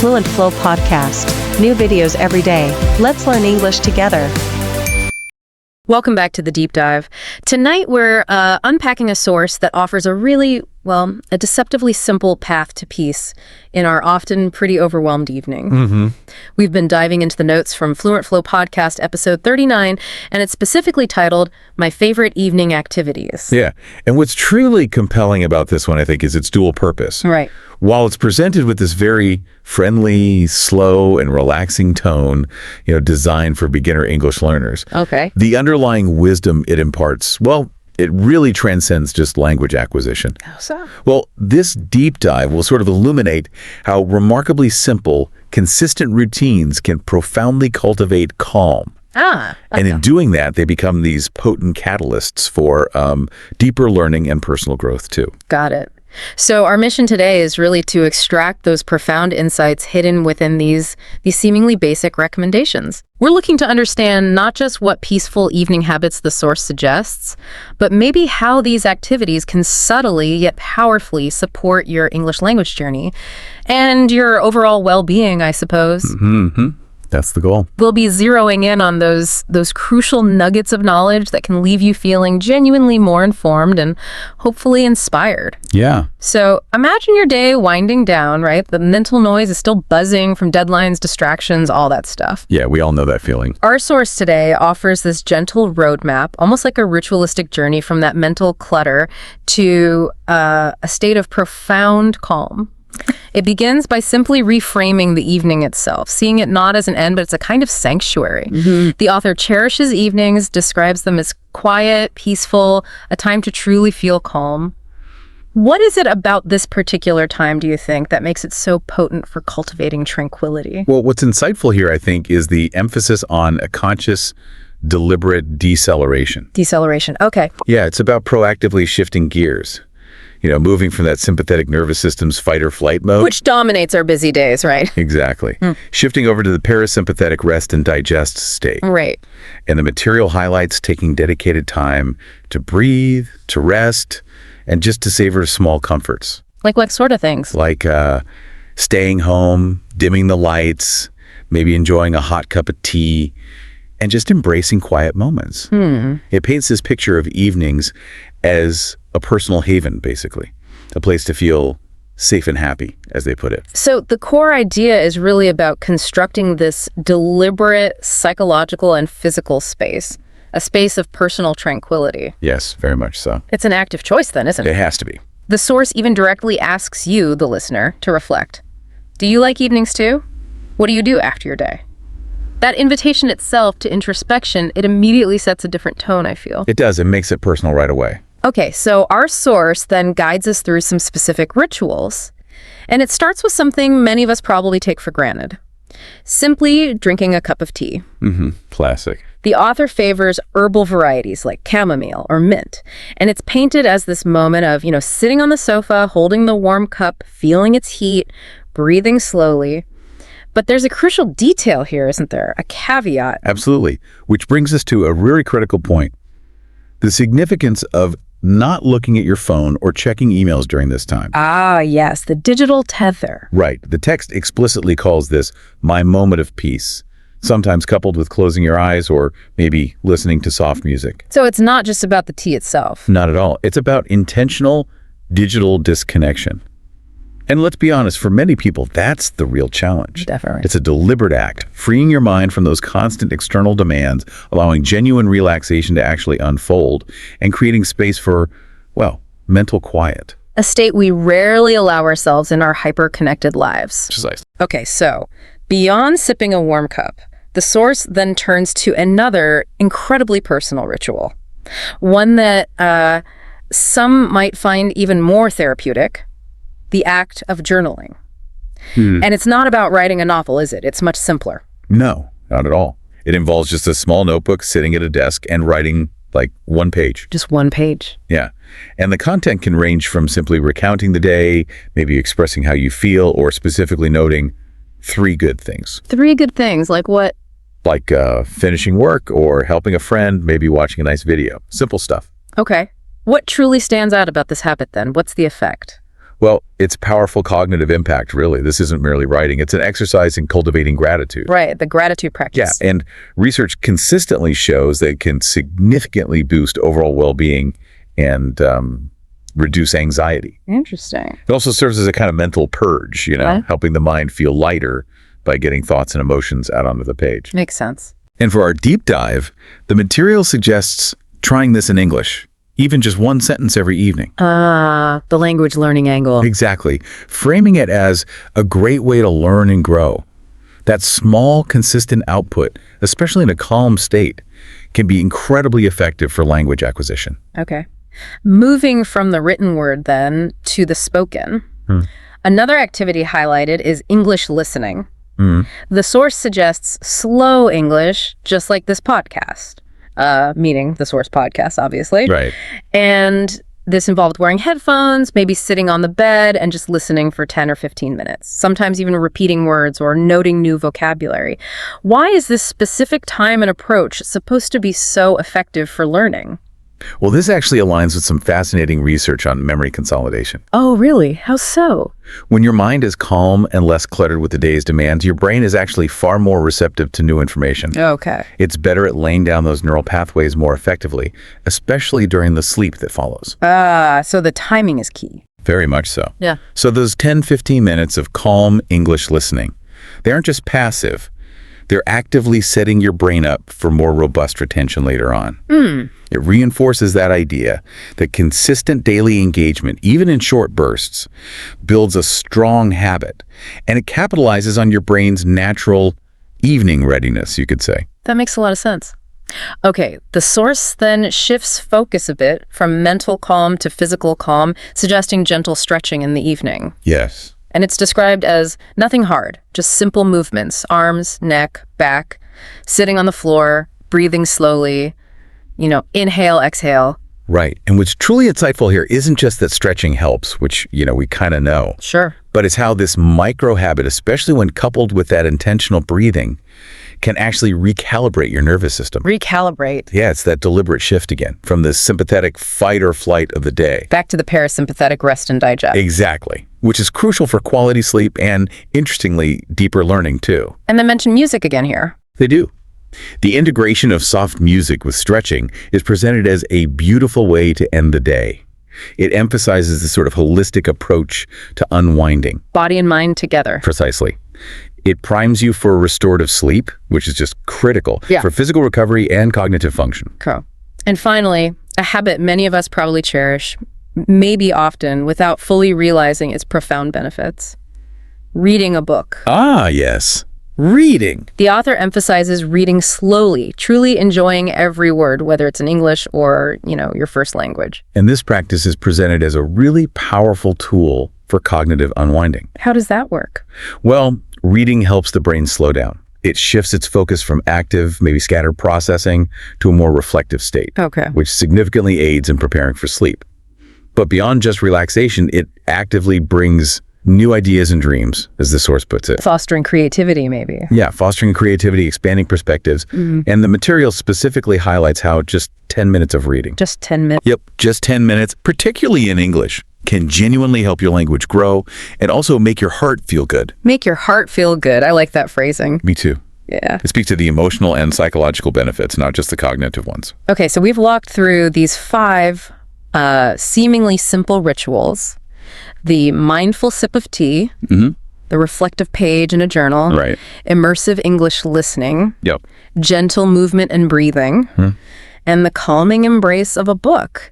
Fluent Flow podcast. New videos every day. Let's learn English together. Welcome back to the deep dive. Tonight we're unpacking a source that offers a deceptively simple path to peace in our often pretty overwhelmed evening. We've been diving into the notes from Fluent Flow podcast episode 39, and it's specifically titled, My Favorite Evening Activities. Yeah, and what's truly compelling about this one, I think, is its dual purpose. Right. While it's presented with this very friendly, slow, and relaxing tone, designed for beginner English learners. Okay. The underlying wisdom it imparts, it really transcends just language acquisition. How so? Well, this deep dive will sort of illuminate how remarkably simple, consistent routines can profoundly cultivate calm. And in doing that, they become these potent catalysts for deeper learning and personal growth, too. Got it. So our mission today is really to extract those profound insights hidden within these seemingly basic recommendations. We're looking to understand not just what peaceful evening habits the source suggests, but maybe how these activities can subtly yet powerfully support your English language journey and your overall well-being, I suppose. That's the goal. We'll be zeroing in on those crucial nuggets of knowledge that can leave you feeling genuinely more informed and hopefully inspired. Yeah. So imagine your day winding down, right? The mental noise is still buzzing from deadlines, distractions, all that stuff. Yeah, we all know that feeling. Our source today offers this gentle roadmap, almost like a ritualistic journey from that mental clutter to a state of profound calm. It begins by simply reframing the evening itself, seeing it not as an end, but it's a kind of sanctuary. The author cherishes evenings, describes them as quiet, peaceful, a time to truly feel calm. What is it about this particular time, do you think, that makes it so potent for cultivating tranquility? Well, what's insightful here, I think, is the emphasis on a conscious, deliberate deceleration. Deceleration, okay. Yeah, it's about proactively shifting gears. Moving from that sympathetic nervous system's fight or flight mode. Which dominates our busy days, right? Exactly. Shifting over to the parasympathetic rest and digest state. Right. And the material highlights taking dedicated time to breathe, to rest, and just to savor small comforts. Like what sort of things? Like staying home, dimming the lights, maybe enjoying a hot cup of tea, and just embracing quiet moments. It paints this picture of evenings as a personal haven, basically. A place to feel safe and happy, as they put it. So the core idea is really about constructing this deliberate psychological and physical space, a space of personal tranquility. Yes, very much so. It's an active choice then, isn't it? It has to be. The source even directly asks you, the listener, to reflect. Do you like evenings too? What do you do after your day? That invitation itself to introspection, it immediately sets a different tone, I feel. It does. It makes it personal right away. Okay, so our source then guides us through some specific rituals, and it starts with something many of us probably take for granted. Simply drinking a cup of tea. Classic. The author favors herbal varieties like chamomile or mint, and it's painted as this moment of, sitting on the sofa, holding the warm cup, feeling its heat, breathing slowly. But there's a crucial detail here, isn't there? A caveat. Absolutely. Which brings us to a really critical point. The significance of not looking at your phone or checking emails during this time. Ah, yes, the digital tether. Right. The text explicitly calls this my moment of peace, sometimes coupled with closing your eyes or maybe listening to soft music. So it's not just about the tea itself. Not at all. It's about intentional digital disconnection. And let's be honest, for many people, that's the real challenge. Definitely. It's a deliberate act, freeing your mind from those constant external demands, allowing genuine relaxation to actually unfold, and creating space for, mental quiet. A state we rarely allow ourselves in our hyper-connected lives. Precisely. Okay, so beyond sipping a warm cup, the source then turns to another incredibly personal ritual, one that some might find even more therapeutic. The act of journaling. And it's not about writing a novel, is it? It's much simpler. No, not at all. It involves just a small notebook sitting at a desk and writing like one page. Just one page. Yeah. And the content can range from simply recounting the day, maybe expressing how you feel, or specifically noting 3 good things. 3 good things, like what? Like finishing work or helping a friend, maybe watching a nice video. Simple stuff. Okay. What truly stands out about this habit then? What's the effect? Well, it's powerful cognitive impact, really. This isn't merely writing. It's an exercise in cultivating gratitude. Right, the gratitude practice. Yeah, and research consistently shows that it can significantly boost overall well-being and reduce anxiety. Interesting. It also serves as a kind of mental purge, helping the mind feel lighter by getting thoughts and emotions out onto the page. Makes sense. And for our deep dive, the material suggests trying this in English, even just one sentence every evening. The language learning angle. Exactly. Framing it as a great way to learn and grow. That small, consistent output, especially in a calm state, can be incredibly effective for language acquisition. Okay. Moving from the written word then to the spoken. Another activity highlighted is English listening. The source suggests slow English, just like this podcast. Meaning the source podcast, obviously. Right. And this involved wearing headphones, maybe sitting on the bed and just listening for 10 or 15 minutes, sometimes even repeating words or noting new vocabulary. Why is this specific time and approach supposed to be so effective for learning? Well, this actually aligns with some fascinating research on memory consolidation. Oh, really? How so? When your mind is calm and less cluttered with the day's demands, your brain is actually far more receptive to new information. Okay. It's better at laying down those neural pathways more effectively, especially during the sleep that follows. So the timing is key. Very much so. Yeah. So those 10-15 minutes of calm English listening, they aren't just passive. They're actively setting your brain up for more robust retention later on. It reinforces that idea that consistent daily engagement, even in short bursts, builds a strong habit, and it capitalizes on your brain's natural evening readiness, you could say. That makes a lot of sense. Okay, the source then shifts focus a bit from mental calm to physical calm, suggesting gentle stretching in the evening. Yes. And it's described as nothing hard, just simple movements, arms, neck, back, sitting on the floor, breathing slowly, inhale, exhale. Right. And what's truly insightful here isn't just that stretching helps, which, we kind of know. Sure. But it's how this micro habit, especially when coupled with that intentional breathing, can actually recalibrate your nervous system. Recalibrate. Yeah, it's that deliberate shift again from the sympathetic fight or flight of the day. Back to the parasympathetic rest and digest. Exactly. Which is crucial for quality sleep and, interestingly, deeper learning too. And then mention music again here. They do. The integration of soft music with stretching is presented as a beautiful way to end the day. It emphasizes this sort of holistic approach to unwinding. Body and mind together. Precisely. It primes you for restorative sleep, which is just critical for physical recovery and cognitive function. Cool. And finally, a habit many of us probably cherish, maybe often, without fully realizing its profound benefits. Reading a book. Ah, yes. Reading. The author emphasizes reading slowly, truly enjoying every word, whether it's in English or, your first language. And this practice is presented as a really powerful tool for cognitive unwinding. How does that work? Well, reading helps the brain slow down. It shifts its focus from active, maybe scattered processing to a more reflective state, which significantly aids in preparing for sleep. But beyond just relaxation, it actively brings new ideas and dreams, as the source puts it. Fostering creativity, maybe. Yeah, fostering creativity, expanding perspectives. And the material specifically highlights how just 10 minutes of reading. Just 10 minutes? Yep, just 10 minutes, particularly in English, can genuinely help your language grow and also make your heart feel good. Make your heart feel good. I like that phrasing. Me too. Yeah. It speaks to the emotional and psychological benefits, not just the cognitive ones. Okay, so we've walked through these 5 seemingly simple rituals. The mindful sip of tea, the reflective page in a journal, immersive English listening, gentle movement and breathing, and the calming embrace of a book.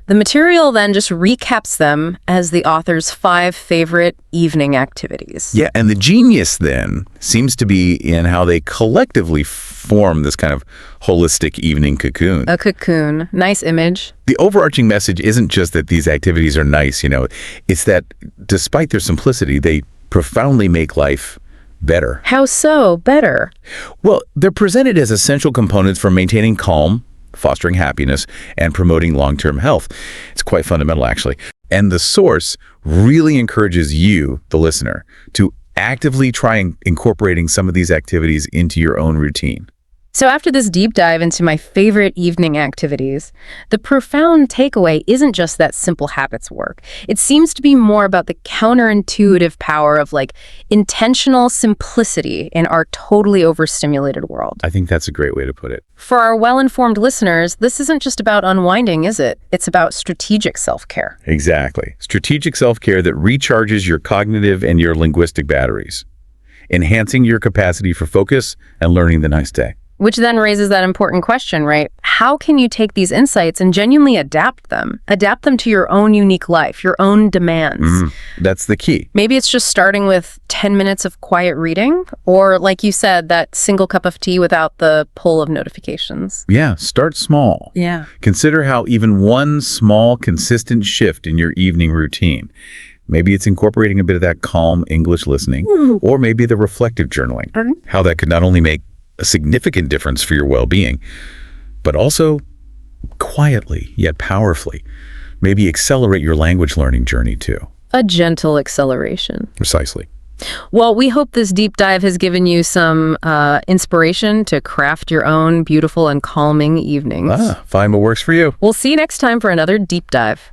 The material then just recaps them as the author's 5 favorite evening activities. Yeah, and the genius then seems to be in how they collectively form this kind of holistic evening cocoon. A cocoon. Nice image. The overarching message isn't just that these activities are nice, it's that despite their simplicity, they profoundly make life better. How so? Better? Well, they're presented as essential components for maintaining calm, fostering happiness, and promoting long-term health. It's quite fundamental, actually. And the source really encourages you, the listener, to actively try incorporating some of these activities into your own routine. So after this deep dive into my favorite evening activities, the profound takeaway isn't just that simple habits work. It seems to be more about the counterintuitive power of intentional simplicity in our totally overstimulated world. I think that's a great way to put it. For our well-informed listeners, this isn't just about unwinding, is it? It's about strategic self-care. Exactly. Strategic self-care that recharges your cognitive and your linguistic batteries, enhancing your capacity for focus and learning the next day. Which then raises that important question, right? How can you take these insights and genuinely adapt them? Adapt them to your own unique life, your own demands. That's the key. Maybe it's just starting with 10 minutes of quiet reading, or like you said, that single cup of tea without the pull of notifications. Yeah, start small. Yeah. Consider how even one small, consistent shift in your evening routine, maybe it's incorporating a bit of that calm English listening, or maybe the reflective journaling, how that could not only make a significant difference for your well-being, but also quietly yet powerfully, maybe accelerate your language learning journey too. A gentle acceleration. Precisely. Well, we hope this deep dive has given you some inspiration to craft your own beautiful and calming evenings. Find what works for you. We'll see you next time for another deep dive.